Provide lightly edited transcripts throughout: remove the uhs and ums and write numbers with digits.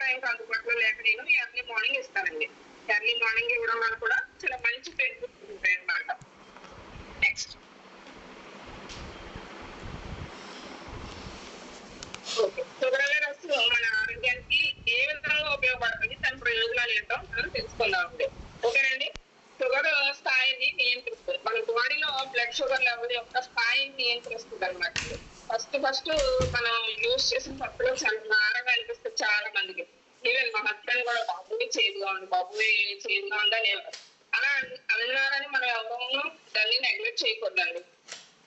టైంకి అందుబాటులో లేక నేను ఎర్లీ మార్నింగ్ ఇస్తానండి. ఎర్లీ మార్నింగ్ ఇవ్వడం వల్ల కూడా చాలా మంచి బెనిఫిట్స్ ఉంటాయి అన్నమాట. నెక్స్ట్ ఓకే, షుగర్ రసం మన ఆరోగ్యానికి ఏ విధంగా ఉపయోగపడుతుంది, దాని ప్రయోజనాలు ఏంటో మనం తెలుసుకుందామండి. ఓకేనండి. షుగర్ స్థాయిని నియంత్రిస్తుంది, మన బాడీలో బ్లడ్ షుగర్ లెవెల్ యొక్క స్థాయిని నియంత్రిస్తుంది అనమాట. ఫస్ట్ మనం యూజ్ చేసిన పప్పులో చాలా భారంగా అనిపిస్తుంది చాలా మందికి. ఈవెన్ మా హస్బెండ్ కూడా బాబుని చేదుగా ఉంది, బాబుని చేదుగా ఉందని అలా అన్నారని మనం ఎవరూ దాన్ని నెగ్లెక్ట్ చేయకూడదండి.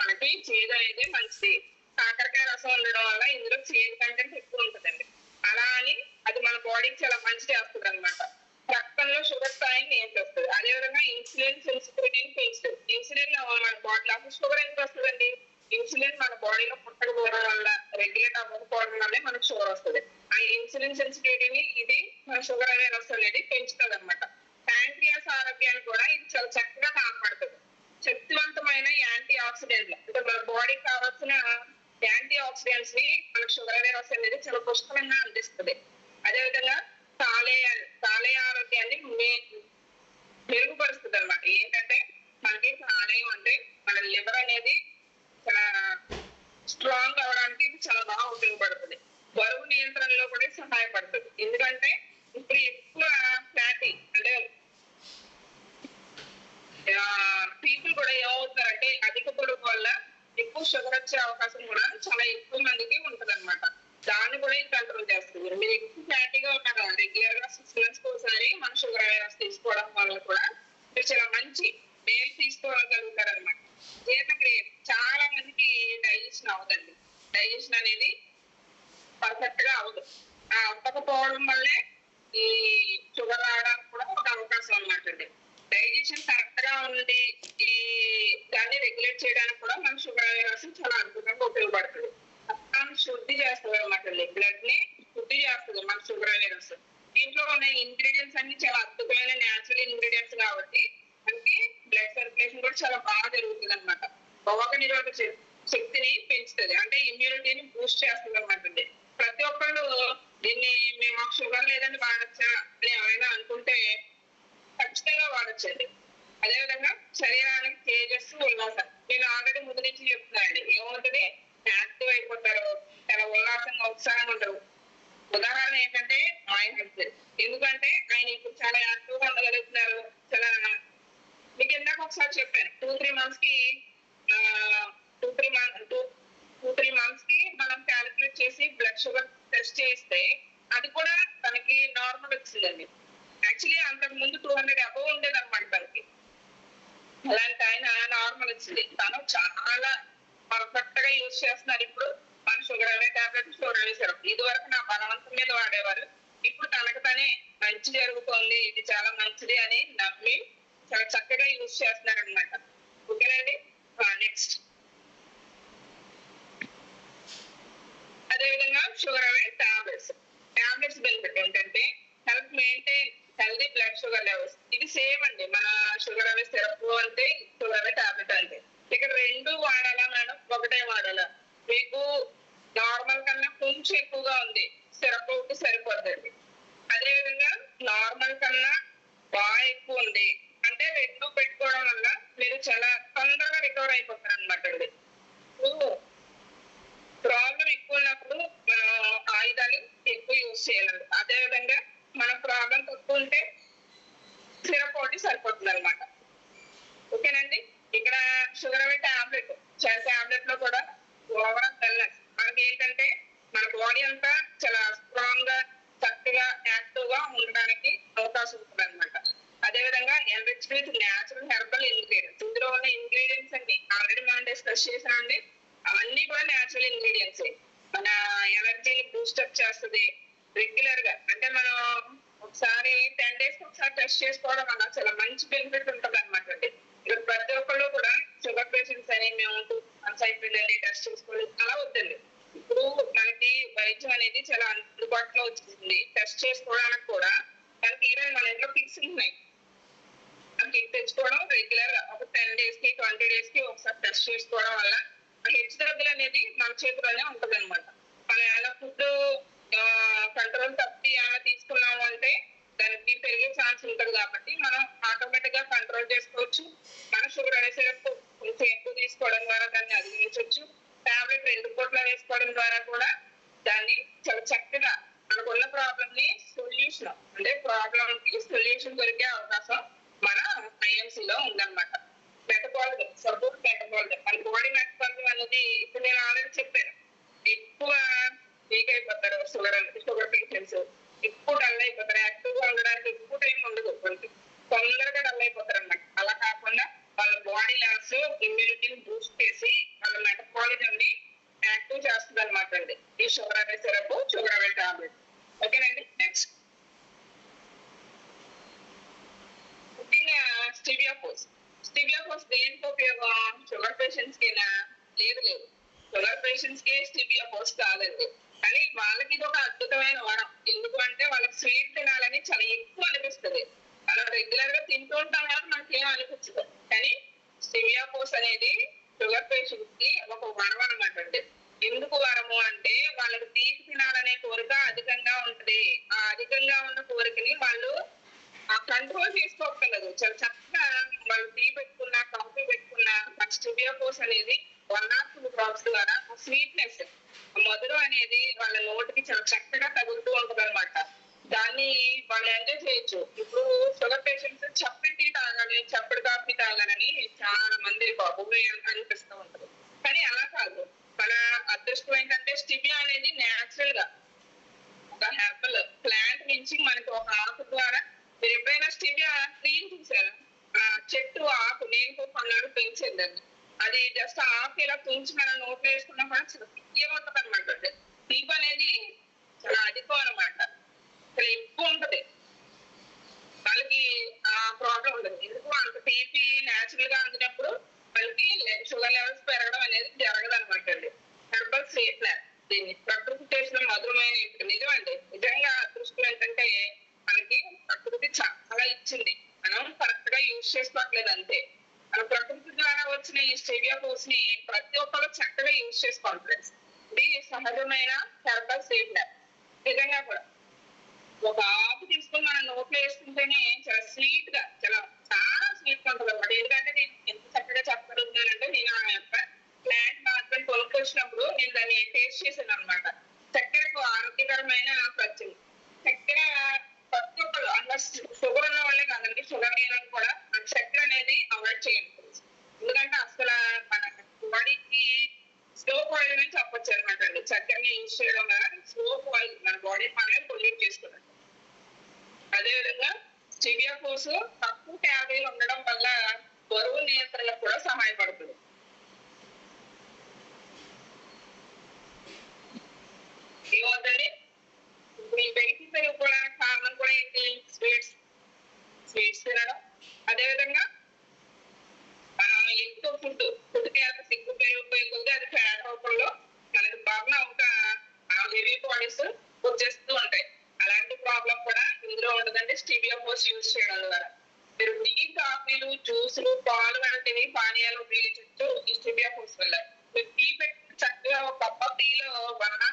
మనకి చేదు అనేది మంచిది. కాకరకాయ రసం ఉండడం వల్ల ఇందులో చేదు కంటెంట్ ఎక్కువ ఉంటుందండి. అలా అని అది మన బాడీకి చాలా మంచి చేస్తుంది అనమాట. రక్తంలో షుగర్ స్థాయిని నియంత్రిస్తుంది. అదేవిధంగా ఇన్సులిన్ సెన్సిటివిటీని పెంచుతుంది. ఇన్సులిన్ మన బాడీలో అసలు షుగర్ ఎందుకు వస్తుందండి? ఇన్సులిన్ మన బాడీలో పుట్టకపోవడం వల్ల, రెగ్యులేట్ అవ్వకపోవడం వల్లే మనకు షుగర్ వస్తుంది. ఆ ఇన్సులిన్ సెన్సిటివిటీని ఇది మన షుగర్ అనే రసం అనేది పెంచుతుంది అనమాట. ప్యాంక్రియాస్ ఆరోగ్యాన్ని కూడా ఇది చాలా చక్కగా కాపాడుతుంది. శక్తివంతమైన యాంటీ ఆక్సిడెంట్లు అంటే మన బాడీకి కావాల్సిన యాంటీ ఆక్సిడెంట్స్ ని మన షుగర్ అనే రసం అనేది చాలా పుష్కలంగా అందిస్తుంది. అదేవిధంగా కాలేయ ఆరోగ్యాన్ని మెరుగుపరుస్తుంది అనమాట. ఏంటంటే మనకి కాలేయం అంటే మన లివర్ అనేది చాలా స్ట్రాంగ్ అవడానికి ఇది చాలా బాగా ఉపయోగపడుతుంది. బరువు నియంత్రణలో కూడా సహాయపడుతుంది. ఎందుకంటే ఇప్పుడు ఎక్కువ ఫ్యాటీ అంటే పీపుల్ కూడా ఏమవుతారంటే అధిక బరువు వల్ల ఎక్కువ షుగర్ వచ్చే అవకాశం కూడా చాలా ఎక్కువ మందికి ఉంటుంది అనమాట. దాన్ని కూడా ఇది కంట్రోల్ చేస్తుంది. మీరు ఎక్కువ ఫ్యాటీగా ఉన్నారు, రెగ్యులర్ గా 6 months ఒకసారి మన షుగర్ అవేర్నెస్ తీసుకోవడం వల్ల కూడా మీరు చాలా మంచి మేలు తీసుకోగలుగుతారు అనమాట. జీర్ణక్రియ చాలా మందికి డైజెషన్ అవదండి. డైజెషన్ అనేది పర్ఫెక్ట్ గా అవదు. అవ్వకపోవడం వల్లే ఈ షుగర్ రావడానికి కూడా ఒక అవకాశం అన్నమాట అండి. డైజెషన్ కరెక్ట్ గా ఉండి ఈ దాన్ని రెగ్యులేట్ చేయడానికి కూడా మన షుగర్ రసం చాలా అద్భుతంగా ఉపయోగపడుతుంది. రక్తాన్ని శుద్ధి చేస్తుంది అనమాట అండి. బ్లడ్ ని శుద్ధి చేస్తుంది మన షుగర్ రసం. దీంట్లో ఉన్న ఇంగ్రీడియంట్స్ అన్ని చాలా అద్భుతమైన న్యాచురల్ ఇంగ్రీడియంట్స్ కాబట్టి మనకి బ్లడ్ సర్క్యులేషన్ కూడా చాలా బాగా జరుగుతుంది అనమాట. రోగ నిరోధక శక్తిని పెంచుతుంది, అంటే ఇమ్యూనిటీని బూస్ట్ చేస్తుంది అనమాట అండి. ప్రతి ఒక్కళ్ళు దీన్ని మేము షుగర్ లేదని వాడచ్చా అని ఎవరైనా అనుకుంటే ఖచ్చితంగా వాడచ్చండి. అదేవిధంగా శరీరానికి తేజస్సు, ఉల్లాసం నేను ఆల్రెడీ ముందు నుంచి చెప్తున్నానండి. ఏమవుతుంది, యాక్టివ్ అయిపోతారు, చాలా ఉల్లాసంగా ఉత్సాహంగా ఉంటారు. ఉదాహరణ ఏంటంటే మా హస్బెండ్. ఎందుకంటే ఆయన ఇప్పుడు చాలా యాక్టివ్ గా ఉండగలుగుతున్నారు. చాలా మీకు ఇందాక ఒకసారి చెప్పాను 2-3 months కి 2-3 months కి మనం క్యాలిక్యులేట్ చేసి బ్లడ్ షుగర్ టెస్ట్ చేస్తే అది కూడా తనకి నార్మల్ వచ్చిందండి. యాక్చువల్లీ అంతకు ముందు 200 above ఉండేది అనమాట తనకి. అలాంటి ఆయన నార్మల్ వచ్చింది. తను చాలా పర్ఫెక్ట్ గా యూజ్ చేస్తున్నారు. ఇప్పుడు మన షుగర్ అనే టాబ్లెట్, షుగర్ అనే సిరప్. ఇది వరకు నా బలవంతం మీద వాడేవారు. ఇప్పుడు తనకు తనే మంచి జరుగుతోంది, ఇది చాలా మంచిది అని నమ్మి చాలా చక్కగా యూజ్ చేస్తున్నారు అనమాట. ఓకేనండి. నెక్స్ట్ అదేవిధంగా షుగర్ అవే టాబ్లెట్స్ బెనిఫిట్ ఏంటంటే help maintain healthy blood sugar levels. ఇది సేమ్ అండి. మన షుగర్ అవే సిరప్ అంటే షుగర్ అవే టాబ్లెట్ అంటే ఇక్కడ 2 వాడాలా మేడం, ఒకటే వాడాలా? మీకు నార్మల్ కన్నా కొంచెం ఎక్కువగా ఉంది, సిరప్ ఒకటి సరిపోద్దండి. అదేవిధంగా నార్మల్ కన్నా బాగా ఎక్కువ ఉంది అంటే 2 పెట్టుకోవడం వల్ల మీరు చాలా తొందరగా రికవర్ అయిపోతారు అనమాట అండి. ప్రాబ్లం ఎక్కువ ఉన్నప్పుడు మనం ఆయుధాలు ఎక్కువ యూజ్ చేయాలండి. అదేవిధంగా మన ప్రాబ్లం తక్కువ ఉంటే సిరప్ ఒకటి సరిపోతుంది అనమాట. ఓకేనండి. ఇక్కడ షుగర్ అవే టాబ్లెట్ లో కూడా ఓవరాల్ వెల్నెస్ మనకి ఏంటంటే మన బాడీ అంతా చాలా స్ట్రాంగ్ గా చక్కగా యాక్టివ్ గా ఉండడానికి అవకాశం ఉంటుంది అనమాట. అదేవిధంగా enrich with natural herbal ingredients. ఇందులో ఉన్న ఇంగ్రీడియంట్స్ అన్ని ఆల్రెడీ మనం డిస్కస్ చేసామండి. అవన్నీ కూడా న్యాచురల్ ఇంగ్రీడియంట్స్. మన ఎనర్జీని బూస్టప్ చేస్తుంది. రెగ్యులర్ గా అంటే మనం ఒకసారి 10 days కి ఒకసారి టెస్ట్ చేసుకోవడం వల్ల చాలా మంచి బెనిఫిట్ ఉంటుంది అనమాట అండి. ఇక్కడ ప్రతి ఒక్కళ్ళు కూడా షుగర్ పేషెంట్స్ అని మేము 2 months అయిపోయిందండి టెస్ట్ చేసుకోవాలి అలా వద్దండి. ఇప్పుడు మనకి వైద్యం అనేది చాలా అందుబాటులో వచ్చింది. టెస్ట్ చేసుకోవడానికి కూడా మనకి ఈవెన్ మన ఇంట్లో కిట్స్ ఉన్నాయి. ఆ కిట్ తెచ్చుకోవడం రెగ్యులర్ ఒక 10 days కి 20 days కి ఒకసారి టెస్ట్ చేసుకోవడం వల్ల హెచ్చుతగ్గులు అనేది మన చేతిలోనే ఉంటది అనమాట. మన ఎలా ఫుడ్ కంట్రోల్ తప్పి అలా చాలా చక్కగా మనకున్న ప్రాబ్లమ్ ని సొల్యూషన్ అంటే ప్రాబ్లమ్ కి సొల్యూషన్ దొరికే అవకాశం మన ఐఎంసీ లో ఉందన్నమాట. మెటబాలిజం, సపోర్ట్ మెటబాలిజం, మన బాడీ మెటబాలిజం అనేది ఇప్పుడు నేను ఆల్రెడీ చెప్పాను. ఎక్కువ వీక్ అయిపోతారు షుగర్ పేషెంట్స్, ఎక్కువ డల్ అయిపోతారు. యాక్టివ్ గా ఉండడానికి ఎక్కువ టైం ఉండదు, వాళ్ళకి తొందరగా డల్ అయిపోతారు అన్నమాట. అలా కాకుండా వాళ్ళ బాడీ లెవెల్స్ ఇమ్యూనిటీని బూస్ట్ చేసి వాళ్ళ మెటబాలిజం ని యాక్టివ్ చేస్తుంది అనమాట అండి ఈ షుగర్ అనే సిరప్, షుగర్ అనే టాబ్లెట్. ఓకేనండి. నెక్స్ట్ ముఖ్యంగా స్టివియాపోస్. స్టివియాపోస్ దేనికి ఉపయోగం? షుగర్ పేషెంట్స్ కేనా? లేదు లేదు, షుగర్ పేషెంట్స్ కి స్టివియాపోస్ కాదండి. కానీ వాళ్ళకి ఇది ఒక అద్భుతమైన వరం. ఎందుకు అంటే వాళ్ళకి స్వీట్ తినాలని చాలా ఎక్కువ అనిపిస్తుంది. అలా రెగ్యులర్ గా తింటూ ఉంటాం కాబట్టి మనకి ఏం అనిపించదు. కానీ స్టివియాపోస్ అనేది షుగర్ పేషెంట్స్ కి ఒక వరం అనమాట అండి. ఎందుకు వరము అంటే వాళ్ళకి తీపి తినాలనే కోరిక అధికంగా ఉంటది. ఆ అధికంగా ఉన్న కోరికని వాళ్ళు కంట్రోల్ చేసుకోగలదు. చాలా చక్కగా వాళ్ళు టీ పెట్టుకున్నా, కాఫీ పెట్టుకున్నా స్టివియాపోస్ అనేది 1 or 2 drops ద్వారా స్వీట్నెస్, మధురం అనేది వాళ్ళ నోటికి చాలా చక్కగా తగులుతూ ఉంటది అనమాట. దాన్ని వాళ్ళు ఎంజాయ్ చేయొచ్చు. ఇప్పుడు షుగర్ పేషెంట్స్ చప్పటి టీ తాగాలి, చప్పటి కాఫీ తాగాలని చాలా మంది బాబోయ్ అనిపిస్తూ ఉంటారు. కానీ అలా కాదు. మన అదృష్టం ఏంటంటే స్టివియా అనేది న్యాచురల్ గా ఒక హెర్బల్ ప్లాంట్ నుంచి మనకి ఒక ఆకు ద్వారా, మీరు ఎప్పుడైనా స్టివియా ట్రీని చూసారా? చెట్టు ఆకు నేను కొన్నాడు పెంచిందండి. అది జస్ట్ ఆకు ఇలా తుంచి మనం నోట్లో వేసుకున్నా కూడా చాలా తీయగా అనమాట. తీపి అనేది చాలా అధికం అనమాట, చాలా ఎక్కువ ఉంటది. వాళ్ళకి ఆ ప్రాబ్లం ఉండదు. ఎందుకు అంత తీపి న్యాచురల్ గా అందినప్పుడు వాళ్ళకి షుగర్ లెవెల్స్ పెరగడం అనేది జరగదు అనమాట అండి. హెర్బల్ స్వీట్నర్, దీన్ని ప్రకృతి చేసిన మధురమైన నిజం అండి. నిజంగా అదృష్టం ఏంటంటే మనకి ప్రకృతి చాలా ఇచ్చింది, మనం కరెక్ట్ గా యూజ్ చేసుకోవట్లేదు అంతే. మన ప్రకృతి ద్వారా వచ్చిన ఈ స్టివియాపోస్ ని ప్రతి ఒక్కరు చక్కగా యూజ్ చేసుకోవాలి ఫ్రెండ్స్. ఇది సహజమైన హెర్బల్ స్వీట్నర్. నిజంగా కూడా ఒక ఆకు తీసుకుని మనం నోట్లో వేసుకుంటేనే చాలా స్వీట్ గా, చాలా స్వీట్ గా ఉంటుంది అనమాట. ఎందుకంటే నేను ఎంత చక్కగా చెప్పగలుగుతానంటే, నేను ఆ యొక్క ప్లాంట్ మా హస్బెండ్ కొనుక్కొచ్చినప్పుడు నేను దాన్ని టేస్ట్ చేశాను అనమాట. చక్కెరకు ఆరోగ్యకరమైన ప్రత్యేకం. చక్కెర ప్రతి ఒక్కరు అలా షుగర్ ఉన్న వాళ్ళే కాదండి, షుగర్ లేని కూడా చక్కెర అనేది అవాయిడ్ చేయండి. ఎందుకంటే అసలు మన బాడీకి స్లో పాయిజన్ అని చెప్పొచ్చు అనమాట అండి. చక్కెరని యూజ్ చేయడం వల్ల స్లో పాయిజన్, మన బాడీ మనమే పొల్యూట్ చేసుకున్నాం. అదేవిధంగా స్టివియాపోస్ తక్కువ క్యాలరీలు ఉండడం వల్ల బరువు నియంత్రణకు కూడా సహాయపడుతుంది. ఏమవుతుంది? మీ వెయిట్ పెరిగిపోవడానికి కారణం కూడా ఏంటి? స్వీట్స్ తినడం. అదేవిధంగా మనం ఎక్కువ ఫుడ్ క్యాలరీస్ ఎక్కువ పెరిగిపోయింది, అది ఫ్యాట్ రూపంలో మనకి బర్న్ ఒక హెవీ బాడీస్ వచ్చేస్తూ ఉంటాయి. అలాంటి ప్రాబ్లం కూడా ఇందులో ఉండదండి స్టివియాపోస్ యూజ్ చేయడం ద్వారా. మీరు టీ, కాఫీలు, జ్యూసులు, పాలు వంటివి పానీయాలు ఉపయోగించవచ్చు ఈ స్టివియాపోస్ వల్ల. మీరు టీ పెట్టి చక్కగా ఒక కప్ ఆఫ్ టీలో 1 or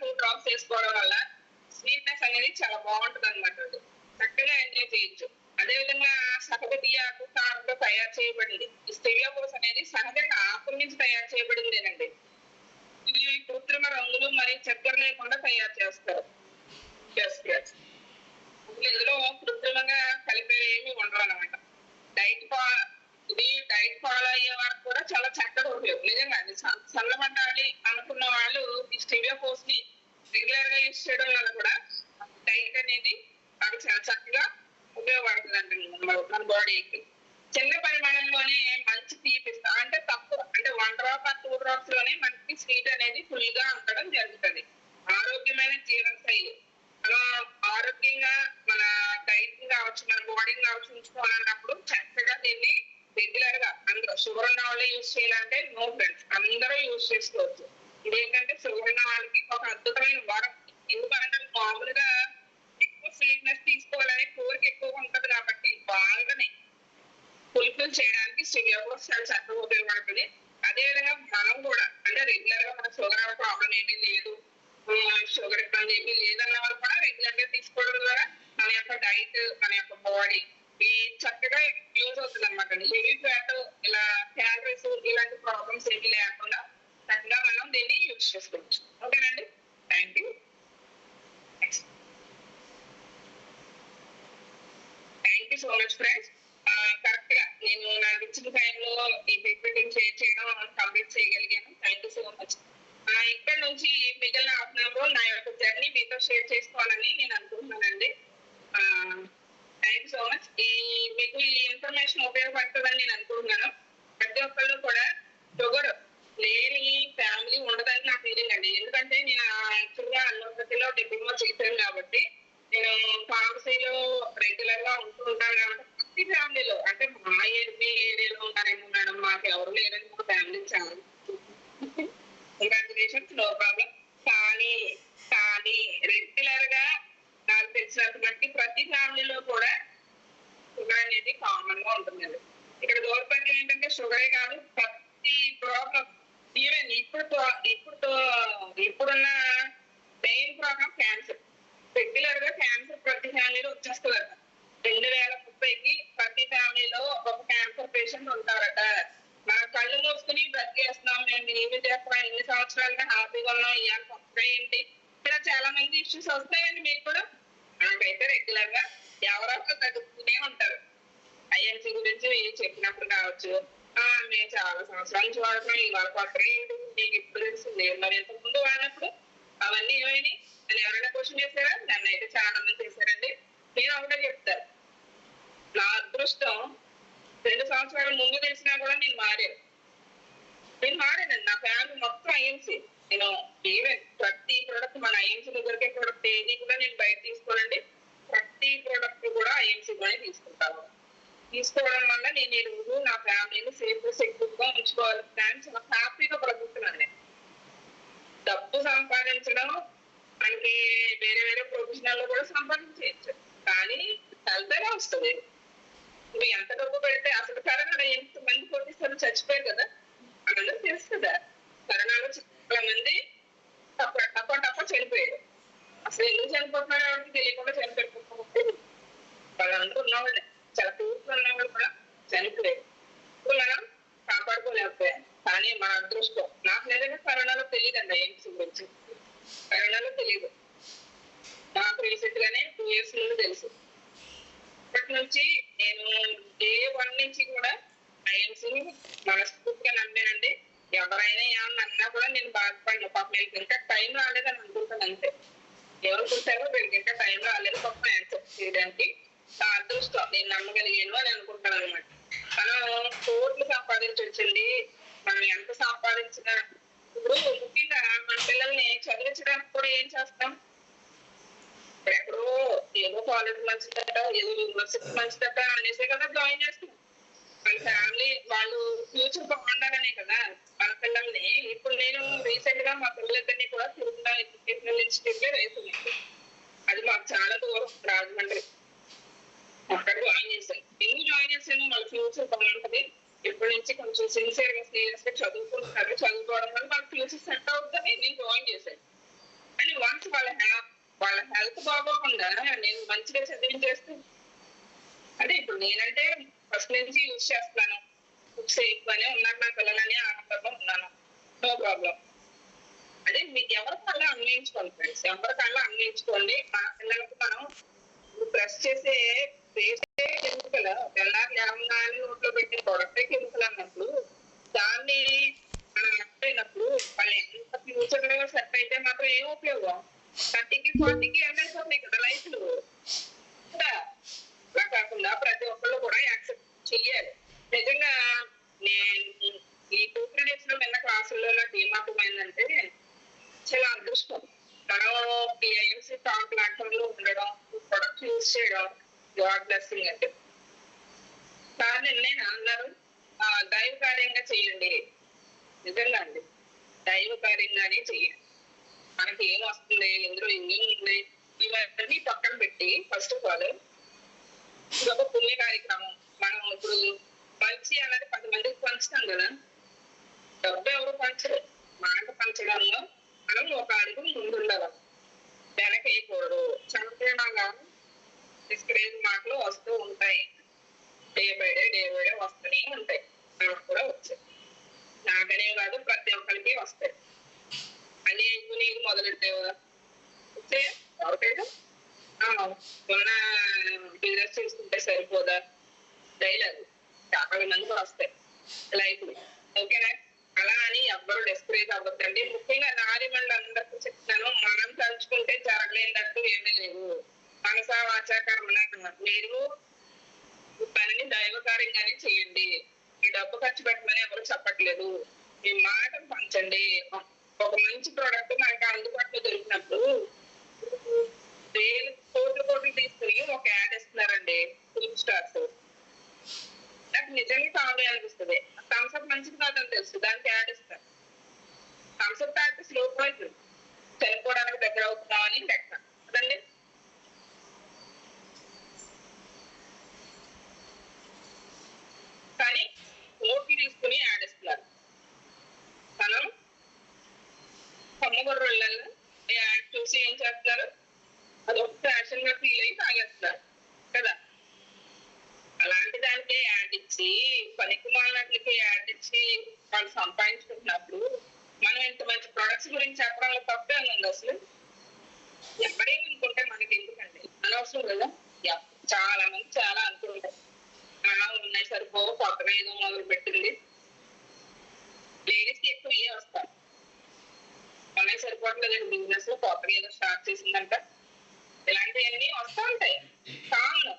2 drops వేసుకోవడం వల్ల స్వీట్నెస్ అనేది చాలా బాగుంటుంది అనమాట. చక్కగా ఎంజాయ్ చేయొచ్చు. అదేవిధంగా సహజ టీ ఆకు కారంతో తయారు చేయబడింది. ఈ స్టివియాపోస్ అనేది సహజంగా ఆకుల నుంచి తయారు చేయబడిందేనండి. ఇవి కృత్రిమ రంగులు మరియు చక్కెర లేకుండా తయారు చేస్తారు. ఇందులో కృత్రిమంగా కలిపేవి ఏమి ఉండవు అనమాట. డైట్ ఫాలో అయ్యే వారికి కూడా చాలా చక్కగా ఉపయోగం. నిజంగా సన్నబడ్డాలి అనుకున్న వాళ్ళు ఈ స్టివియాపోస్ ని రెగ్యులర్ గా యూజ్ చేయడం వల్ల కూడా డైట్ అనేది మనకు చాలా చక్కగా ఉపయోగపడుతుంది అంటే మన బాడీకి. చిన్న పరిమాణంలోనే మంచి తీపిస్తా, అంటే తక్కువ, అంటే 1 drop or 2 drops లోనే మనకి స్వీట్ అనేది ఫుల్ గా ఉండడం జరుగుతుంది. ఆరోగ్యమైన జీవనశైలి, మనం ఆరోగ్యంగా మన డైట్ కావచ్చు, మన బాడీని కావచ్చు ఉంచుకోవాలన్నప్పుడు చక్కగా దీన్ని రెగ్యులర్ గా అందరూ, షుగర్ ఉన్న వాళ్ళే యూజ్ చేయాలంటే నో ఫ్రెండ్స్, అందరూ యూజ్ చేసుకోవచ్చు. ఇదేంటంటే షుగర్ ఉన్న వాళ్ళకి ఒక అద్భుతమైన వరం. ఎందుకంటే మామూలుగా ఎక్కువ స్వీట్నెస్ తీసుకోవాలనే కోరిక ఎక్కువగా ఉంటది కాబట్టి వాళ్ళని ఫుల్ఫిల్ చేయడానికి స్టివియాపోస్ చాలా చక్కగా ఉపయోగపడుతుంది. అదేవిధంగా మనం కూడా అంటే రెగ్యులర్ గా మన షుగర్ ప్రాబ్లం ఏమీ లేదు, షుగర్ ఇబ్బంది ఏమీ లేదన్న వాళ్ళు కూడా రెగ్యులర్ గా తీసుకోవడం ద్వారా మన యొక్క డైట్, మన యొక్క బాడీ ఈ చక్కగా యూజ్ అవుతుంది అనమాట. హెవీ ఫ్యాట్, ఇలా క్యాలరీస్, ఇలాంటి ప్రాబ్లమ్స్ ఏమీ లేకుండా చక్కగా మనం దీన్ని యూజ్ యూజ్ చేసుకోవచ్చు. ఓకేనండి, thank you. Thank you so much friends. Correct గా నేను నాకు ఇచ్చిన టైంలో ఈ పిపిటిని షేర్ చేయడం కంప్లీట్ చేయగలిగాను. Thank you so much. ఇక్కడ నుంచి మిగిలిన హాఫ్ అన్ అవర్ నా యొక్క జర్నీ మీతో షేర్ చేసుకోవాలని నేను అనుకుంటున్నానండి. Thank you so much. మీకు ఈ ఇన్ఫర్మేషన్ ఉపయోగపడుతుందని నేను అనుకుంటున్నాను. ప్రతి ఒక్కళ్ళు కూడా షుగర్ లేని ఫ్యామిలీ ఉండదని నా ఫీలింగ్ అండి. ఎందుకంటే నేను యాక్చువల్గా అల్లోపతిలో డిప్లొమా చేశాను కాబట్టి నేను ఫార్మసీలో రెగ్యులర్ గా ఉంటూ ఉంటాను కాబట్టి ప్రతి ఫ్యామిలీలో అంటే మా ఏరియాలో ఉన్నారేమో మేడం, మాకు ఎవరు లేరని మా ఫ్యామిలీ చాలా కంగ్రాచులేషన్స్, నో ప్రాబ్లం. కానీ కానీ రెగ్యులర్ గా నాకు తెలిసినంత బట్టి ప్రతి ఫ్యామిలీలో కూడా షుగర్ అనేది కామన్ గా ఉంటుందండి. ఇక్కడ గవర్నమెంట్ ఏంటంటే షుగరే కాదు, ప్రతి ప్రాబ్లం ఈవెన్ ఇప్పుడున్న మెయిన్ ప్రాబ్లం క్యాన్సర్. రెగ్యులర్ గా క్యాన్సర్ ప్రతి ఫ్యామిలీలో వచ్చేస్తుందట. 2030కి ప్రతి ఫ్యామిలీలో ఒక క్యాన్సర్ పేషెంట్ ఉంటారట. మన కళ్ళు మూసుకుని బ్రతికేస్తున్నాం, మేము ఏమి చేస్తున్నాం, ఎన్ని సంవత్సరాలుగా హ్యాపీగా ఉన్నాం, ఇవాళ కొత్తగా ఏంటి, ఇలా చాలా మంది ఇష్యూస్ వస్తాయండి. మీకు కూడా నాకైతే రెగ్యులర్ గా ఎవరో తగ్గుతూనే ఉంటారు. ఐఎన్సీ గురించి చెప్పినప్పుడు కావచ్చు, మేము చాలా సంవత్సరాల నుంచి వాడుతున్నాం, ఇవాళ కొత్తగా ఏంటి మీకు ఇప్పుడు తెలిసింది, మరి ఇంతకు ముందు వాడినప్పుడు అవన్నీ ఏమైనాయి అని ఎవరైనా క్వశ్చన్ చేశారా? నన్ను అయితే చాలా మంది చేశారండి. నేను ఒకటే చెప్తాను, నా అదృష్టం 2 సంవత్సరాల ముందు తెలిసినా కూడా నేను మారానండి. నా ఫ్యామిలీ మొత్తం ఐఎంసీ. నేను ఈవెన్ ప్రతి ప్రోడక్ట్ మన ఐఎంసీలో దొరికే ప్రోడక్ట్ ఏది కూడా నేను బయట తీసుకోనండి. ప్రతి ప్రోడక్ట్ కూడా ఐఎంసీలోనే తీసుకుంటాను. తీసుకోవడం వల్ల నేను ఈ రోజు నా ఫ్యామిలీని సేఫ్ సెక్యూర్ గా ఉంచుకోవాలి. చాలా హ్యాపీగా బ్రతుకుతున్నాను. నేను డబ్బు సంపాదించడం మనకి వేరే వేరే ప్రొఫెషనల్ లో కూడా సంపాదించవచ్చు, కానీ హెల్త్ ఎలా వస్తుంది? నువ్వు ఎంత డబ్బు పెడితే అసలు కరోనా ఎంత మంది కోటిస్తారు, చచ్చిపోయారు కదా, అందరూ తెలుసు కదా. కరోనాలో చాలా మంది తప్ప చనిపోయారు. అసలు ఎందుకు చనిపోతున్నారు ఎవరికి తెలియకుండా చనిపోయారు. వాళ్ళందరూ ఉన్నవాళ్ళే, చాలా పూర్తి ఉన్నవాళ్ళు కూడా చనిపోయారు. మనం కాపాడుకోలేకపోయాం. కానీ మన అదృష్టం, నాకు నిజంగా కరోనాలో తెలియదండి ఎయిమ్స్ గురించి. కరోనాలో తెలియదు, నాకు రీసెంట్ గానే 2 years ముందు తెలుసు. అప్పటి నుంచి నేను డే 1 నుంచి కూడా ఐఎంసీని మనస్ఫూర్తిగా నమ్మానండి. ఎవరైనా ఏమన్నా అన్నా కూడా నేను బాధపడిన, పాప వీళ్ళకి ఇంకా టైం రాలేదని అనుకుంటాను. అంతే, ఎవరు చూసారో వీళ్ళకి ఇంకా టైం రాలేదు పాప యాక్సెప్ట్ చేయడానికి. నా అదృష్టం, నేను నమ్మగలిగాను అని అనుకుంటాను అనమాట. మనం కోట్లు సంపాదించవచ్చండి. మనం ఎంత సంపాదించినా ఇప్పుడు ముఖ్యంగా మన పిల్లల్ని చదివించడానికి కూడా ఏం చేస్తాం, ఎక్కడో ఏదో కాలేజ్ మంచిదట, ఏదో యూనివర్సిటీ మంచిదట అనేసే కదా జాయిన్ చేస్తాం. వాళ్ళ ఫ్యామిలీ వాళ్ళు ఫ్యూచర్ బాగుండాలనే కదా మన పిల్లల్ని. ఇప్పుడు నేను రీసెంట్ గా మా పిల్లలిద్దరినీ కూడా తిరుమల ఎడ్యుకేషనల్ ఇన్స్టిట్యూట్ లో వేస్తున్నాను. అది మాకు చాలా దూరం, రాజమండ్రి. అక్కడ జాయిన్ చేశాను. ఎందుకు జాయిన్ చేశాను, వాళ్ళ ఫ్యూచర్ బాగుంటది, ఇప్పటి నుంచి కొంచెం సిన్సియర్ గా సీరియస్ గా చదువుకుంటారు, చదువుకోవడం వల్ల వాళ్ళ ఫ్యూచర్ సెట్ అవుతుందని నేను జాయిన్ చేశాను. అని వన్స్ వాళ్ళ హెల్త్ బాగోకుండా నేను మంచిగా చదివించేస్తాను. అంటే ఇప్పుడు నేనంటే ఫస్ట్ నుంచి యూజ్ చేస్తున్నాను, సేఫ్ గానే ఉన్నారు నా పిల్లలని, ఆనందంగా ఉన్నాను, నో ప్రాబ్లం. అదే మీకు ఎవరికల్లా అన్వయించుకోండి ఫ్రెండ్స్, ఎవరికల్లా అన్వయించుకోండి. మన పిల్లలకు మనం బ్రష్ చేసే పేస్టే కెమికల్, తెల్లారి లేవగానే నోట్లో పెట్టే ప్రొడక్టే కెమికల్ అన్నప్పుడు దాన్ని మనం అయినప్పుడు వాళ్ళు ఎంత ఫ్యూచర్ లో సెట్ అయితే మాత్రం ఏం ఉపయోగం? 30కి 40కి ఎండ్ అయిపోతున్నాయి కదా లైఫ్లు. అలా కాకుండా ప్రతి ఒక్కళ్ళు కూడా యాక్సెప్ట్ చెయ్యాలి. నిజంగా నేను ఈ 2-3 days లో విన్న క్లాసుల్లో నాకు ఏమర్థమైందంటే, చాలా అదృష్టం మనం ఐఎంసీ టాప్ ప్లాట్ఫామ్ లో ఉండడం, ప్రొడక్ట్ యూజ్ చేయడం గాడ్ బ్లెస్సింగ్ అంటే. కానీ నేను అన్నారు దైవ కార్యంగా చెయ్యండి. నిజంగా అండి, దైవ కార్యంగానే చెయ్యండి. మనకి ఏం వస్తుంది, ఇందులో ఇంజన్ ఉంది, ఇవన్నీ పక్కన పెట్టి ఫస్ట్ ఆఫ్ ఆల్ ఇదొక పుణ్య కార్యక్రమం. మనం ఇప్పుడు మంచి అన్నది 10 మందికి పంచుతాం కదా, డబ్బు ఎవరు పంచరు. మాట పంచడంలో మనం ఒక అడుగు ముందుండాలి, వెనకేయకూడదు. చంపేలాగా డిస్కరేజ్ మాటలు వస్తూ ఉంటాయి, డే బై డే వస్తూనే ఉంటాయి. నాకు కూడా వచ్చాయి, నాకనే కాదు ప్రతి ఒక్కరికి వస్తాయి. మొదలెట్టావా? అంటే ఎవరికైనా ఉన్న బిజినెస్ చేసుకుంటే సరిపోదా? డైలాగ్ చాలా మందికి వస్తాయి లైఫ్. ఓకేనా? అలా అని ఎవ్వరు డిస్కరేజ్ అవ్వద్దండి. ముఖ్యంగా నారిమణులు అందరికీ చెప్తాను, మనం తలుచుకుంటే జరగలేనట్టు ఏమీ లేవు. మనసా వాచా కర్మణ మీరు ఈ పనిని దైవకార్యంగానే చేయండి. మీ డబ్బు ఖర్చు పెట్టమని ఎవరు చెప్పట్లేదు. మీ మాటను పంచండి. ఒక మంచి ప్రోడక్ట్ మనకి అందుబాటులో దొరికినప్పుడు వేలు కోట్లు తీసుకుని ఒక యాడ్ ఇస్తున్నారండి ఫిల్మ్ స్టార్స్. నాకు నిజంగా కావాలి అనిపిస్తుంది. థమ్స్అప్ మంచిది కాదని తెలుసు, దానికి యాడ్ ఇస్తారు. థమ్స్అప్ తాగితే స్లో పాయిజన్, చనిపోవడానికి దగ్గర అవుతున్నామని లెక్క కదండి. కానీ కోట్లు తీసుకుని యాడ్ ఇస్తున్నారు. మనం కమ్మగొర్రెళ్ళ యాడ్ చూసి ఏం చేస్తున్నారు? అదొక ఫ్యాషన్ గా ఫీల్ అయ్యి తాగేస్తున్నారు కదా. అలాంటి దానికే యాడ్ ఇచ్చి, పనికి మాలినట్లకి యాడ్ ఇచ్చి వాళ్ళు సంపాదించుకుంటున్నప్పుడు మనం ఇంత మంచి ప్రొడక్ట్స్ గురించి చెప్పడంలో తప్పే ఉంది అసలు. ఎవరేమనుకుంటే మనకి ఎందుకండి, అనవసరం కదా. చాలా మంది చాలా అనుకుంటారు ఉన్నాయి సరిపో, కొత్తగా ఏదో మొదలు పెట్టింది. లేడీస్ కి ఎక్కువ ఏ వస్తారు, ఉన్నాయి సరిపోవట్లేదు బిజినెస్ లో కొత్తగా ఏదో స్టార్ట్ చేసిందంట, ఇలాంటివన్నీ వస్తూ ఉంటాయి. కామన్,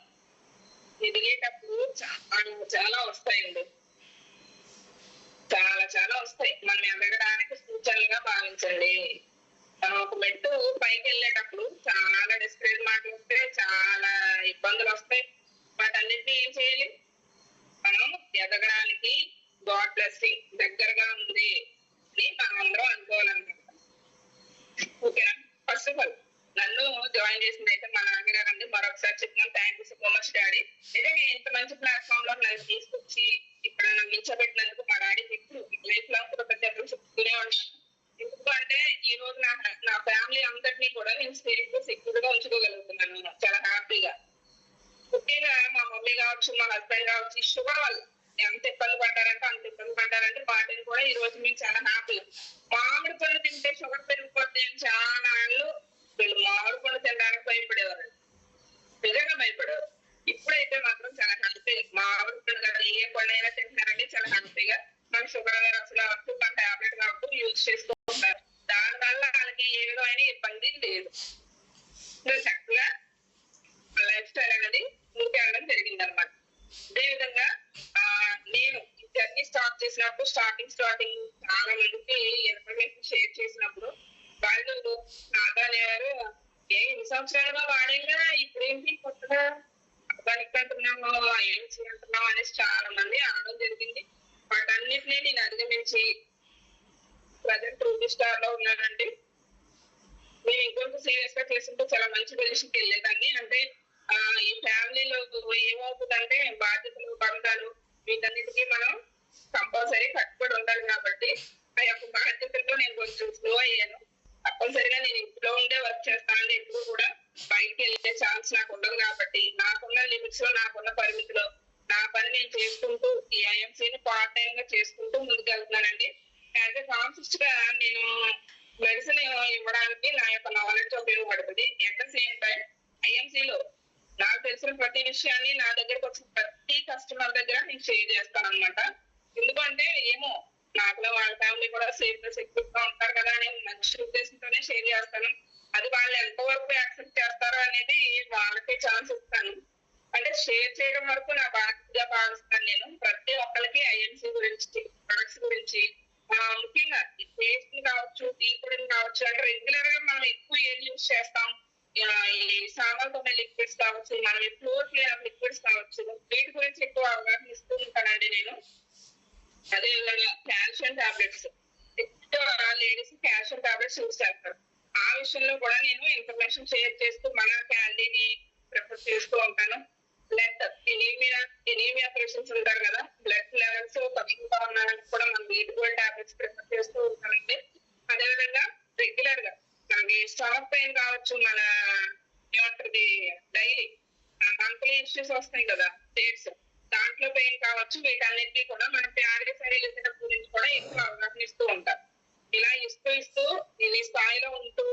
ఎదిగేటప్పుడు చాలా వస్తాయండి, చాలా చాలా వస్తాయి. మనం ఎదగడానికి సూచనలుగా భావించండి. మనం ఒక మెట్టు పైకి వెళ్ళేటప్పుడు చాలా డిస్కరేజ్ మాటలు వస్తాయి, చాలా ఇబ్బందులు వస్తాయి. వాటన్నిటిని ఏం చేయాలి? మనం ఎదగడానికి గాడ్ బ్లెస్సింగ్ దగ్గరగా ఉంది అని మనం అందరం అనుకోవాలన్నమాట. ఓకేనా? ఫస్ట్ ఆఫ్ ఆల్ నన్ను జాయిన్ చేసింది అయితే మా నాన్నగారు అండి. మరొకసారి చెప్తున్నాను, thank you so much daddy. నిజంగా ఇంత మంచి ప్లాట్ఫామ్ లో నన్ను తీసుకొచ్చి ఇక్కడ నన్ను నిల్చోబెట్టినందుకు మా డాడీకి ఇప్పుడు లైఫ్ లాంగ్ కృతజ్ఞతలు చెప్తూనే ఉంటాను. ఎందుకు అంటే ఈ రోజు నా ఫ్యామిలీ అందరినీ కూడా నేను సేఫ్ గా సెక్యూర్ గా ఉంచుకోగలుగుతున్నాను చాలా హ్యాపీగా. ముఖ్యంగా మా మమ్మీ కావచ్చు, మా హస్బెండ్ కావచ్చు, ఈ షుగర్ వల్ల ఎంత ఇబ్బంది పడ్డారంటే వాటిని కూడా ఈ రోజు మేము చాలా హ్యాపీ. మామిడి పళ్ళు తింటే షుగర్ పెరిగిపోతే చాలా వాళ్ళు వీళ్ళు మామిడి పళ్ళు తినడానికి భయపడేవారు, నిజంగా భయపడేవారు. ఇప్పుడైతే మాత్రం చాలా హ్యాపీ. మామిడి పళ్ళు కదా, ఏ పళ్ళు అయినా తింటున్నారంటే చాలా హ్యాపీగా. మన షుగర్ అసలు అవచ్చు, మన టాబ్లెట్ కావచ్చు యూజ్ చేస్తూ ఉంటారు. దానివల్ల వాళ్ళకి ఏ విధమైన ఇబ్బంది లేదు. చక్కగా లైఫ్ స్టైల్ అనేది ముందుకెళ్ళడం జరిగింది అనమాట. అదేవిధంగా నేను ఈ జర్నీ స్టార్ట్ చేసినప్పుడు స్టార్టింగ్ చాలా మందికి ఇన్ఫర్మేషన్ షేర్ చేసినప్పుడు వాళ్ళు నాగారు ఎన్ని సంవత్సరాలుగా వాడేగా ఇప్పుడేంటి కొత్తగా దానికి అంటున్నాము, ఏం చేయంటున్నాం అనేసి చాలా మంది అనడం జరిగింది. వాటన్నిటినీ నేను అధిగమించి ప్రజెంట్ రూబీ స్టార్ లో ఉన్నానండి. నేను ఇంకొంచెం సీరియస్ గా చేస్తుంటే చాలా మంచి పొజిషన్కి వెళ్ళేదాన్ని. అంటే ఈ ఫ్యామిలీలో ఏమవుతుందంటే బాధ్యతలు, బంధాలు వీటన్నిటికీ మనం కంపల్సరీ కట్టుబడి ఉండాలి. కాబట్టి ఆ యొక్క బాధ్యతలతో నేను కొంచెం స్లో అయ్యాను. తప్పనిసరిగా నేను ఇంట్లో ఉండే వర్క్ చేస్తానంటే ఎప్పుడు కూడా బయటకి వెళ్ళే ఛాన్స్ నాకు ఉండదు. కాబట్టి నాకున్న లిమిట్స్ లో, నాకున్న పరిమితిలో నా పని నేను చేసుకుంటూ ఈ ఐఎంసీని పార్ట్ టైం గా చేసుకుంటూ ముందుకు వెళ్తున్నానండి. యాజ్ ఎ ఫార్మసిస్ట్ గా నేను మెడిసిన్ ఇవ్వడానికి నా యొక్క నాలెడ్జ్ ఉపయోగపడుతుంది. ఎట్ ద సేమ్ టైం ఐఎంసీలో నాకు తెలిసిన ప్రతి విషయాన్ని నా దగ్గరకు వచ్చిన ప్రతి కస్టమర్ దగ్గర నేను షేర్ చేస్తాను అనమాట. ఎందుకంటే ఏమో నాకులో వాళ్ళ ఫ్యామిలీ కూడా సేఫ్ గా సెక్యూర్ గా ఉంటారు కదా అని మంచి ఉద్దేశంతోనే షేర్ చేస్తాను. అది వాళ్ళు ఎంతవరకు యాక్సెప్ట్ చేస్తారో అనేది వాళ్ళకే ఛాన్స్ ఇస్తాను. అంటే షేర్ చేయడం వరకు నా బాధ్యతగా భావిస్తాను. నేను ప్రతి ఒక్కరికి ఐఎంసీ గురించి, ప్రొడక్ట్స్ గురించి, ముఖ్యంగా ఈ పేస్ట్ కావచ్చు, టీ పొడిని కావచ్చు, అంటే రెగ్యులర్ గా మనం ఎక్కువ ఏం యూజ్ చేస్తాం, ఈ సామాన్తో లిక్విడ్స్ కావచ్చు, మనం ఫ్లోర్ క్లీనర్ లిక్విడ్స్ కావచ్చు, వీటి గురించి ఎక్కువ అవగాహన ఇస్తూ ఉంటానండి నేను. అదేవిధంగా కాల్షియం టాబ్లెట్స్, ఎక్కువ లేడీస్ కాల్షియం టాబ్లెట్స్ యూజ్ చేస్తారు. ఆ విషయంలో కూడా నేను ఇన్ఫర్మేషన్ షేర్ చేస్తూ మన క్యాండీని ప్రిఫర్ చేస్తూ ఉంటాను. బ్లడ్ ఎనీమియా పేషెంట్స్ ఉంటారు కదా, బ్లడ్ లెవెల్స్ తక్కువగా ఉన్నారని కూడా మనం వీటికోల్ టాబ్లెట్స్ ప్రిఫర్ చేస్తూ ఉంటానండి. అదేవిధంగా రెగ్యులర్ గా మనకి స్టమక్ పెయిన్ కావచ్చు, మన ఏమంటుంది డైలీ మంత్లీ ఇష్యూస్ వస్తాయి కదా డేట్స్, దాంట్లో పెయిన్ కావచ్చు, వీటన్నిటికీ కూడా మన ప్యారీ శైలిజం గురించి కూడా ఎక్కువ అవగాహన ఇస్తూ ఉంటారు. ఇలా ఇస్తూ ఈ స్థాయిలో ఉంటూ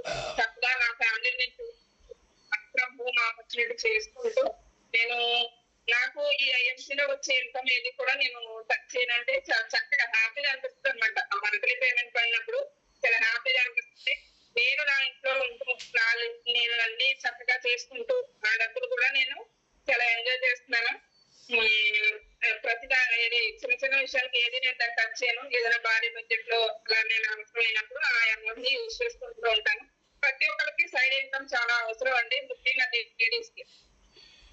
ఏదైనా భారీ బడ్జెట్ లో అలా నేను అవసరమైనప్పుడు ఆ అమౌంట్ ని యూజ్ చేసుకుంటూ ఉంటాను. ప్రతి ఒక్కరికి సైడ్ ఇన్కమ్ చాలా అవసరం అండి, ముఖ్యంగా లేడీస్ కి.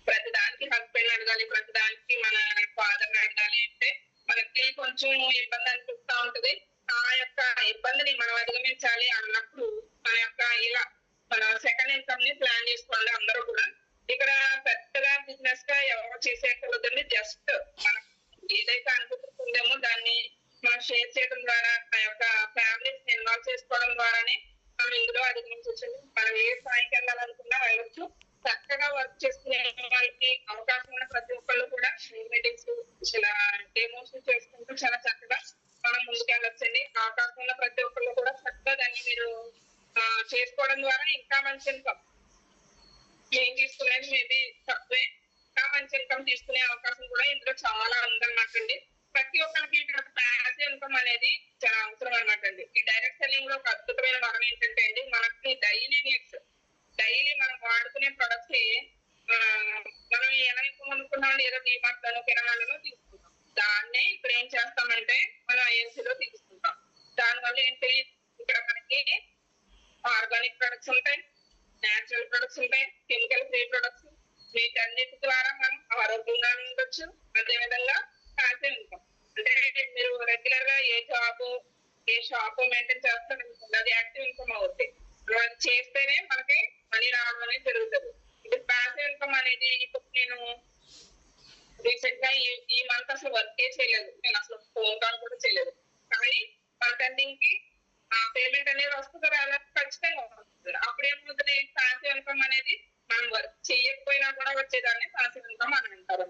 ప్రతి దానికి హస్బెండ్ అడగాలి, ప్రతి దానికి మన ఫాదర్ అడగాలి అంటే మనకి కొంచెం ఇబ్బంది అనిపిస్తా ఉంటది. ఆ యొక్క ఇబ్బందిని మనం అధిగమించాలి అన్నప్పుడు మన యొక్క ఇలా మన సెకండ్ ఇన్కమ్ ని ప్లాన్ చేసుకోండి అందరూ కూడా. ఇక్కడ పెద్దగా బిజినెస్ గా ఎవరు చేసేయగలదండి, జస్ట్ మనం ఏదైతే అనుకుంటుందేమో దాన్ని మనం షేర్ చేయడం ద్వారా ఆ యొక్క ఫ్యామిలీస్ ఇన్వాల్వ్ చేసుకోవడం ద్వారానే మనం ఇందులో అధిగమించవచ్చు. మనం ఏ స్థాయికి వెళ్ళాలనుకున్నా వెళ్ళొచ్చు. చక్కగా వర్క్ చేసుకునే వాళ్ళకి అవకాశం ఉన్న ప్రతి ఒక్కళ్ళు కూడా మీటింగ్స్ ఇలా డెమోస్ చేసుకుంటూ చాలా చక్కగా మనం ముందుకెళ్ళొచ్చండి. అవకాశం ఉన్న ప్రతి ఒక్కళ్ళు కూడా చక్కగా దాన్ని మీరు చేసుకోవడం ద్వారా ఇంకా మంచి ఇన్కమ్ ఏం తీసుకునేది మేబీ తక్కువే, ఇంకా మంచి ఇన్కమ్ తీసుకునే అవకాశం కూడా ఇందులో చాలా ఉందన్నమాట అండి. ప్రతి ఒక్కరికి ఇక్కడ ప్యాసివ్ ఇన్కమ్ అనేది చాలా అవసరం అనమాట అండి. ఈ డైరెక్ట్ సెల్లింగ్ లో ఒక అద్భుతమైన వరం ఏంటంటే అండి, మనకి డైలీ నీడ్స్, డైలీ మనం వాడుకునే ప్రొడక్ట్స్ మనం ఎలా ఎక్కువ అనుకున్నాం, ఏదో డిమార్ట్ లను కిరాణాలలో తీసుకుంటాం. దాన్నే ఇప్పుడు ఏం చేస్తామంటే మనం ఐఎన్సీలో తీసుకుంటాం. దానివల్ల ఏంటి, ఇక్కడ మనకి ఆర్గానిక్ ప్రొడక్ట్స్ ఉంటాయి, న్యాచురల్ ప్రొడక్ట్స్ ఉంటాయి, కెమికల్ ఫ్రీ ప్రొడక్ట్స్. వీటన్నిటి ద్వారా మనం ఆరోగ్యంగా ఉండొచ్చు. అదేవిధంగా ప్యాసివ్ ఇన్కమ్ అంటే మీరు రెగ్యులర్ గా ఏ షాప్ మెయింటైన్ చేస్తారనుకోండి, అది యాక్టివ్ ఇన్కమ్ అవుతుంది. అది చేస్తేనే మనకి మనీ రావడం అనేది జరుగుతుంది. ఇది ప్యాసివ్ ఇన్కమ్ అనేది ఇప్పుడు నేను రీసెంట్ గా ఈ మంత్ అసలు వర్కే చేయలేదు, నేను అసలు ఫోన్ కాల్ కూడా చేయలేదు. కానీ మంత్ ఎండింగ్ కి పేమెంట్ అనేది వస్తుంది కదా, ఖచ్చితంగా వస్తుంది. అప్పుడేమవుతుంది, ప్యాసివ్ ఇన్కమ్ అనేది మనం వర్క్ చేయకపోయినా కూడా వచ్చేదాన్ని ప్యాసివ్ ఇన్కమ్ అని అంటారు.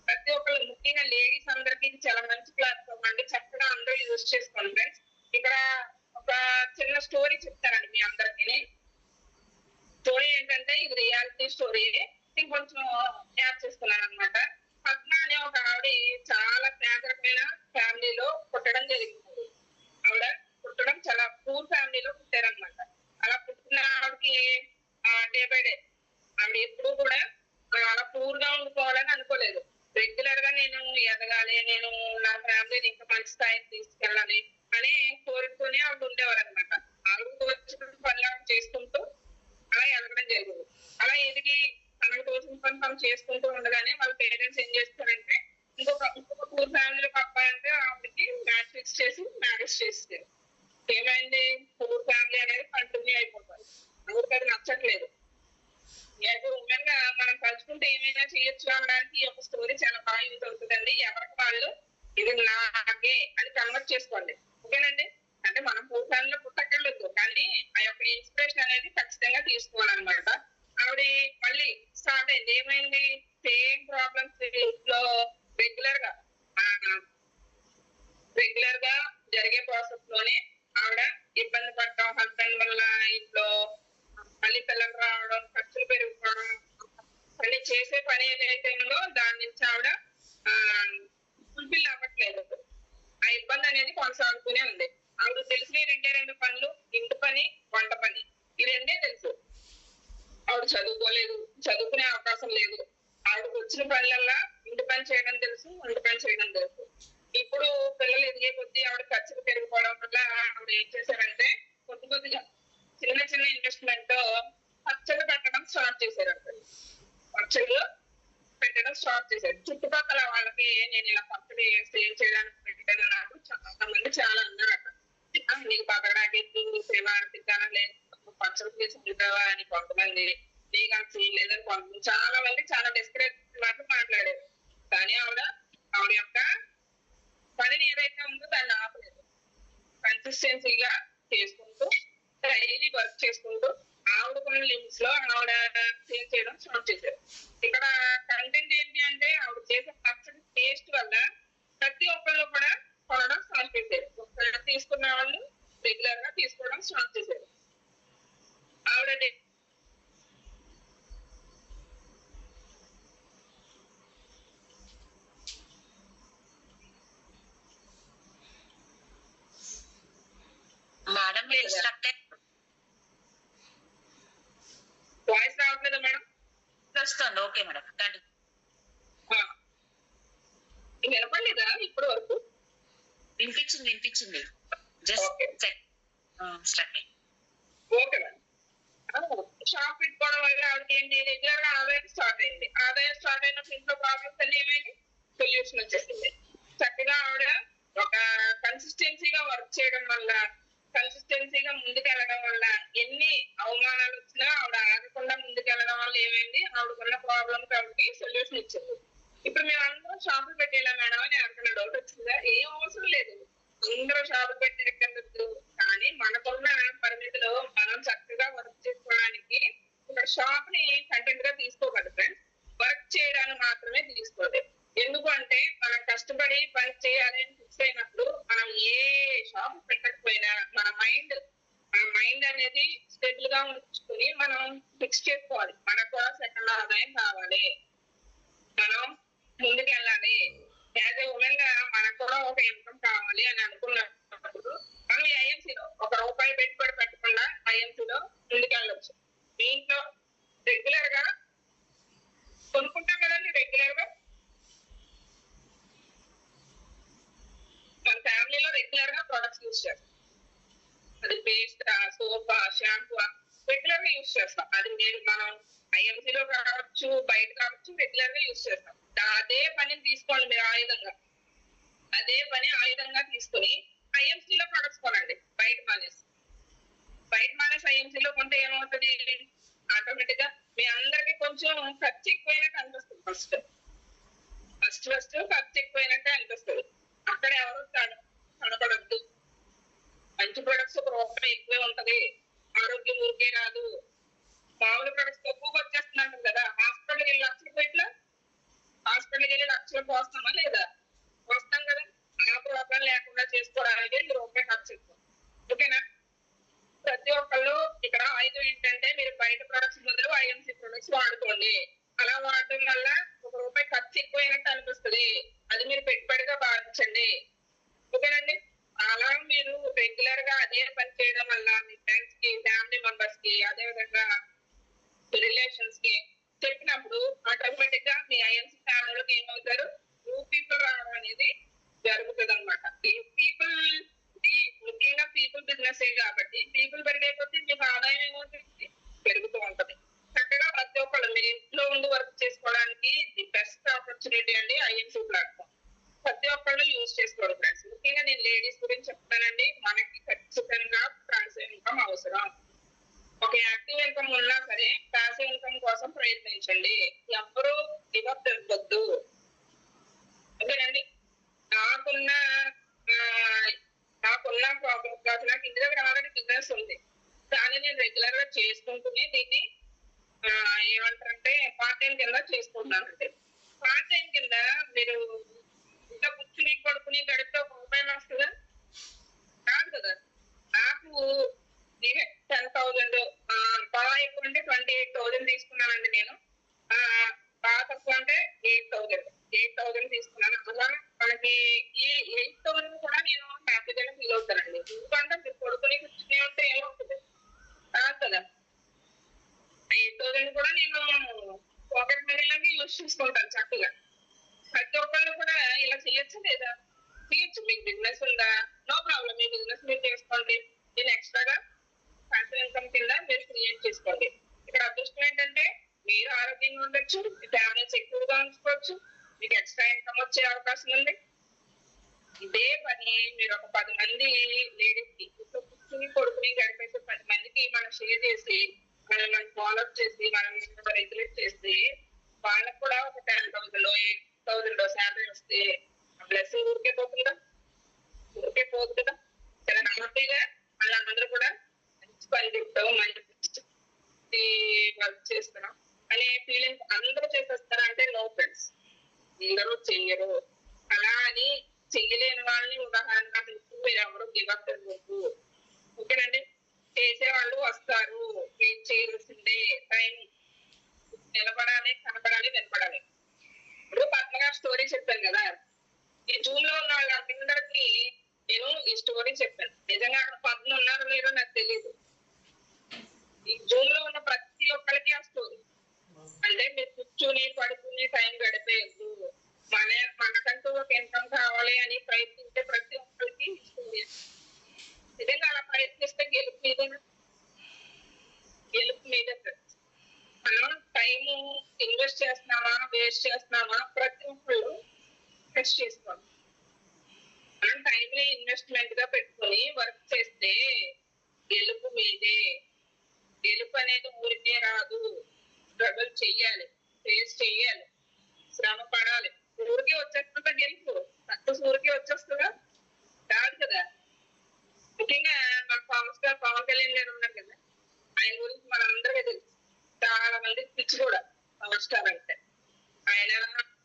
ప్రతి ఒక్కరు, ముఖ్యంగా లేడీస్ అందరికి చాలా మంచి ప్లాట్ఫామ్ అండి, చక్కగా అందరూ యూజ్ చేసుకోండి ఫ్రెండ్స్. ఇక్కడ ఒక చిన్న స్టోరీ చెప్తానండి మీ అందరికి. స్టోరీ ఏంటంటే ఇది రియాలిటీ స్టోరీ, ఇంకొంచెం యాడ్ చేసుకున్నాను అనమాట. పద్మ అనే ఒక ఆవిడ చాలా పేదరమైన ఫ్యామిలీలో పుట్టడం జరిగింది. ఆవిడ పుట్టడం చాలా పూర్ ఫ్యామిలీలో పుట్టారనమాట. అలా పుట్టిన ఆవిడకి డే బై డే ఆవిడ ఎప్పుడు కూడా అలా పూర్ గా ఉండిపోవాలని అనుకోలేదు. రెగ్యులర్ గా నేను ఎదగాలి, నేను నా ఫ్యామిలీని ఇంకా మంచి స్థాయికి తీసుకెళ్ళాలి అనే కోరికతోనే ఆవిడ ఉండేవారు అనమాట. ఆవిడకు వచ్చిన పనులు చేసుకుంటూ అలా ఎదగడం జరిగింది. అలా ఎదిగి తనకు తోచిన పని తను చేసుకుంటూ ఉండగానే వాళ్ళ పేరెంట్స్ ఏం చేస్తారంటే ఇంకొక పూర్ ఫ్యామిలీలో అబ్బాయి అంటే ఆవిడకి మ్యాచ్ ఫిక్స్ చేసి మ్యారేజ్ చేస్తారు. ఏమైంది, పూర్ ఫ్యామిలీ అనేది కంటిన్యూ అయిపోతుంది. ఆవిడకి అది నచ్చట్లేదు. ఉమెన్ గా మనం తలుచుకుంటే ఏమైనా చేయొచ్చు అనడానికి ఈ యొక్క స్టోరీ చాలా బాగా యూజ్ అవుతుందండి. ఎవరికి వాళ్ళు ఇది నాకే అని కన్వర్ట్ చేసుకోండి, ఓకేనండి. అంటే మనం పూర్తిలో పుట్టక్కర్లేదు, కానీ ఆ యొక్క ఇన్స్పిరేషన్ అనేది ఖచ్చితంగా తీసుకోవాలన్నమాట. ఆవిడ మళ్ళీ స్టార్ట్ అయింది. ఏమైంది, సేమ్ ప్రాబ్లమ్స్ ఇంట్లో రెగ్యులర్ గా జరిగే ప్రాసెస్ లోనే ఆవిడ ఇబ్బంది పడటం, హస్బెండ్ వల్ల ఇంట్లో మళ్ళీ పిల్లలు రావడం, ఖర్చులు పెరిగిపోవడం, మళ్ళీ చేసే పని ఏదైతే ఉందో దాని నుంచి ఆవిడ ఫుల్ఫిల్ అవ్వట్లేదు. ఆ ఇబ్బంది అనేది కొనసాగుతూనే ఉంది. ఆవిడ తెలిసిన రెండు పనులు, ఇంటి పని, వంట పని, ఈ రెండే తెలుసు. ఆవిడ చదువుకోలేదు, చదువుకునే అవకాశం లేదు. ఆవిడకు వచ్చిన పనులల్లా ఇంటి పని చేయడం తెలుసు, వంట పని చేయడం తెలుసు. ఇప్పుడు పిల్లలు ఎదిగే కొద్దీ ఆవిడ ఖర్చులు పెరిగిపోవడం వల్ల ఆవిడ ఏం చేశారంటే కొద్దిగా చిన్న చిన్న ఇన్వెస్ట్మెంట్ పచ్చళ్ళు పెట్టడం స్టార్ట్ చేశారు. పచ్చళ్ళు పెట్టడం స్టార్ట్ చేశారు. చుట్టుపక్కల వాళ్ళకి నేను ఇలా పచ్చడి సేల్ చేయడానికి పెట్టాను, నాకు చాలా మంది చాలా అన్నారు అక్కడ. నీకు పక్కడాకి తింటానం లేదు, పచ్చడి తీసుకుంటావా అని కొంతమంది, నీకు అంత సీన్ లేదని కొంతమంది, చాలా మంది చాలా డెస్పరేట్ మాటలు మాట్లాడారు. కానీ ఆవిడ యొక్క పనిని ఏదైతే ఉందో దాన్ని ఆపలేదు. కన్సిస్టెన్సీగా చేసుకుంటూ డైలీ వర్క్ చేసుకుంటూ ఆవిడకున్న లిమిట్స్ లో ఆవిడ సేల్ చేయడం స్టార్ట్ చేశారు. ఇక్కడ కంటెంట్ ఏంటి అంటే ఆవిడ చేసే పచ్చడి టేస్ట్ వల్ల ప్రతి ఒక్కళ్ళు కూడా కొనడం స్టార్ట్ చేశారు. ఒకసారి తీసుకున్న వాళ్ళు రెగ్యులర్ గా తీసుకోవడం స్టార్ట్ చేశారు. ఆవిడ మేడం వాయిస్ రావట్లేదా మేడం? వస్తుంది, ఓకే మేడం. వినపడలేదా ఇప్పటి వరకు? వినిపించింది just okay stuck. Okay madam. Shop పెట్టుకోవడం వల్ల ఆవిడకి ఏంటి రెగ్యులర్ గా ఆదాయం స్టార్ట్ అయింది. ఆదాయం స్టార్ట్ అయినప్పుడు ఇంట్లో ప్రాబ్లమ్స్ అన్ని ఏమైంది, సొల్యూషన్ వచ్చేసింది. చక్కగా ఆవిడ ఒక కన్సిస్టెన్సీగా వర్క్ చేయడం వల్ల, కన్సిస్టెన్సీగా ముందుకెళ్ళడం వల్ల ఎన్ని అవమానాలు వచ్చినా ఆవిడ ఆగకుండా ముందుకెళ్ళడం వల్ల ఏమైంది, ఆవిడకున్న ప్రాబ్లమ్స్ ఆవిడకి సొల్యూషన్ ఇచ్చింది. ఇప్పుడు మేము అందరం షాపులు పెట్టేలా మేడం అని ఎవరికైనా డౌట్ వచ్చిందా? ఏం అవసరం లేదు, అందరూ షాపులు పెట్టేక్కర్లేదు. కానీ మనకున్న పరిమితిలో మనం చక్కగా వర్క్ చేసుకోవడానికి ఇక్కడ షాప్ ని కంటెంట్ గా తీసుకోగలరు ఫ్రెండ్స్. వర్క్ చేయడానికి మాత్రమే తీసుకోలేదు. ఎందుకు అంటే మనం కష్టపడి పని చేయాలి అని ఫిక్స్ అయినప్పుడు మనం ఏ షాప్ పెట్టకపోయినా మన మైండ్ అనేది స్టేబుల్ గా ఉంచుకుని మనం ఫిక్స్ చేసుకోవాలి. మనకు కూడా సెకండ్ ఆదాయం కావాలి, మనం ముందుకెళ్ళాలి, యాజ్ ఏ ఉమెన్ గా మనకు కూడా ఒక ఇన్కమ్ కావాలి అని అనుకున్నప్పుడు మనం ఐఎంసీలో ₹1 పెట్టుబడి పెట్టకుండా ఐఎంసీలో ముందుకెళ్ళొచ్చు. మీ ఇంట్లో రెగ్యులర్ గా కొనుక్కుంటాం కదండి, రెగ్యులర్ గా మన ఫ్యామిలీలో రెగ్యులర్ గా ప్రొడక్ట్స్ యూజ్ చేస్తాం. అది పేస్ట్, సోప్, షాంపూ రెగ్యులర్ గా యూజ్ చేస్తాం. అది మనం ఐఎంసీలో కావచ్చు, బయట కావచ్చు, రెగ్యులర్ గా యూజ్ చేస్తాం. అదే పనిని తీసుకోండి మీరు ఆయుధంగా, అదే పని ఆయుధంగా తీసుకుని ఐఎంసీలో ప్రొడక్ట్స్ కొనండి. బయట మానేసి ఐఎంసీలో కొంటే ఏమవుతుంది, ఆటోమేటిక్ గా మీ అందరికి కొంచెం ఖర్చు ఎక్కువైనట్టు అనిపిస్తుంది. ఫస్ట్ ఖర్చు ఎక్కువైనట్టే అనిపిస్తుంది. అక్కడ ఎవరు తడబడద్దు. మంచి ప్రొడక్ట్స్ ₹1 ఎక్కువే ఉంటది, ఆరోగ్యం ఊరికే రాదు. మామూలు ప్రొడక్ట్స్ తక్కువగా వచ్చేస్తున్నాం కదా, హాస్పిటల్కి వెళ్ళి లక్షలు పోస్తామా లేదా? పోస్తాం కదా. ఆ ప్రాబ్లం లేకుండా చేసుకోవడానికి ₹1 ఖర్చు ఎక్కువ. ఓకేనా? ప్రతి ఒక్కళ్ళు ఇక్కడ ఆయుధం ఏంటంటే మీరు బయట ప్రొడక్ట్స్ బదులు ఐఎంసీ ప్రొడక్ట్స్ వాడుకోండి. అలా వాడటం వల్ల ₹1 ఖర్చు ఎక్కువైనట్టు అనిపిస్తుంది. అది మీరు పెట్టుబడిగా భావించండి. ఓకేనండి? అలా మీరు రెగ్యులర్ గా అదే పని చేయడం వల్ల మీ ఫ్రెండ్స్ కి, ఫ్యామిలీ మెంబర్స్ కి, అదే విధంగా రిలేషన్స్ కి చెప్పినప్పుడు ఆటోమేటిక్ గా మీ ఐఎంసీ ఫ్యామిలీలోకి ఏమవుతారు, పీపుల్ రావడం అనేది జరుగుతుంది అనమాట. ఈ పీపుల్ ముఖ్యంగా పీపుల్ బిజినెస్ కాబట్టి పీపుల్ పెరిగైపోతే మీకు ఆదాయం ఏమవుతుంది, పెరుగుతూ ఉంటది. చక్కగా ప్రతి ఒక్కళ్ళు మీరు ఇంట్లో ఉండి వర్క్ చేసుకోవడానికి ది బెస్ట్ ఆపర్చునిటీ అండి ఐఎంసీ ప్లాట్ఫామ్. ప్రతి ఒక్కళ్ళు యూజ్ చేసుకోవాలి ఫ్రెండ్స్. ముఖ్యంగా నేను లేడీస్ గురించి చెప్తానండి. మనకి ఖచ్చితంగా ప్యాసివ్ ఇన్కమ్ అవసరం. ఒక యాక్టివ్ ఇన్కమ్ ఉన్నా సరే ప్యాసివ్ ఇన్కమ్ కోసం ప్రయత్నించండి. ఎవ్వరూ గివప్ ఇవ్వద్దు. ఓకేనండి? నాకున్న ప్రాబ్లమ్ కాదు, నాకు ఇంటి దగ్గర ఆల్రెడీ బిజినెస్ ఉంది. కానీ నేను రెగ్యులర్ గా చేసుకుంటూనే దీన్ని ఏమంటారంటే పార్ట్ టైం కింద చేసుకుంటున్నానండి. పార్ట్ టైం కింద మీరు ఇంట్లో కూర్చుని పడుకుని గడిపితే ₹1 వస్తుందా? కాదు కదా. నాకు 10,000 బాగా ఎక్కువ అంటే 28,000 తీసుకున్నానండి నేను. బాగా తక్కువ అంటే 8,000 తీసుకున్నాను. అలా మనకి ఈ 8,000 కూడా నేను హ్యాపీగానే ఫీల్ అవుతానండి. ఎందుకంటే మీరు కొడుకుని కూర్చుని ఉంటే ఏమవుతుంది, కాదు కదా. 8,000 కూడా నేను పాకెట్ మనీలోకి యూజ్ చేసుకుంటాను చక్కగా. ప్రతి ఒక్కళ్ళు కూడా ఇలా చేయొచ్చు లేదా? చేయొచ్చు. మీకు బిజినెస్ ఉందా, నో ప్రాబ్లం, మీ బిజినెస్ మీరు చేసుకోండి. నేను ఎక్స్ట్రాగా ప్యాసివ్ ఇన్కమ్ కింద మీరు క్రియేట్ చేసుకోండి. ఇక్కడ అదృష్టం ఏంటంటే మీరు ఆరోగ్యంగా ఉండొచ్చు, మీ ఫ్యామిలీస్ ఎక్కువగా ఉంచుకోవచ్చు, మీకు ఎక్స్ట్రా ఇన్కమ్ వచ్చే అవకాశం ఉంది. ఇదే పని మీరు ఒక 10 మంది లేడీస్ కి ఇంట్లో కూర్చుని కొడుకుని గడిపేసి 10 మందికి మనం షేర్ చేసి మనం ఫాలో అప్ చేసి మనం రెగ్యులేట్ చేస్తే వాళ్ళకు కూడా ఒక 10,000 8,000 శాలరీ వస్తే బ్లెస్సింగ్ ఊరికే పోతుందా? ఊరికే పోదు కదా. చాలా హ్యాపీగా వాళ్ళందరూ కూడా మంచి పని చెప్తావు, మంచి వర్క్ చేస్తున్నాం అనే ఫీలింగ్ అందరూ చేసేస్తారా అంటే నో ఫ్రెండ్స్, అందరూ చెయ్యరు. అలా అని చెయ్యలేని వాళ్ళని ఉదాహరణగా మీరు ఎవరు గివప్ ఇవ్వద్దు. ఓకేనండి? చేసేవాళ్ళు వస్తారు, మీరు చేయాల్సిందే. టైం నిలబడాలి, కనపడాలి, వినపడాలి. ఇప్పుడు పద్మ గారు స్టోరీ చెప్పాను కదా, ఈ జూమ్ లో ఉన్న వాళ్ళందరికీ నేను ఈ స్టోరీ చెప్పాను. నిజంగా అక్కడ పద్మ ఉన్నారో లేదో నాకు తెలియదు. ఈ జూమ్ లో ఉన్న ప్రతి ఒక్కరికి ఆ స్టోరీ అంటే మీరు కూర్చుని పడుకుని టైం గడిపేయద్దు. మనకంటూ ఒక ఇన్కమ్ కావాలి అని ప్రయత్నించే ప్రతి ఒక్కరికి వేస్ట్ చేస్తున్నామా ప్రతి ఒక్కళ్ళు టెస్ట్ చేసుకోవాలి. మనం టైంని ఇన్వెస్ట్మెంట్ గా పెట్టుకొని వర్క్ చేస్తే గెలుపు మీదే. గెలుపు అనేది ఊరికే రాదు. స్ట్రగుల్ చెయ్యాలి, ఫేస్ చెయ్యాలి, శ్రమ పడాలి. ఊరికే వచ్చేస్తుందా గెలుపు? సక్సెస్ ఊరికే వచ్చేస్తుందా? కాదు కదా. ముఖ్యంగా మన పవర్ స్టార్ పవన్ కళ్యాణ్ గారు ఉన్నారు కదా, ఆయన గురించి మనందరికీ తెలుసు. చాలా మంది పిచ్చి కూడా పవర్ స్టార్ అంటే. ఆయన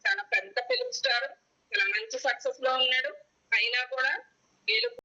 చాలా పెద్ద ఫిలిం స్టార్, చాలా మంచి సక్సెస్ లో ఉన్నాడు. అయినా కూడా గెలుపు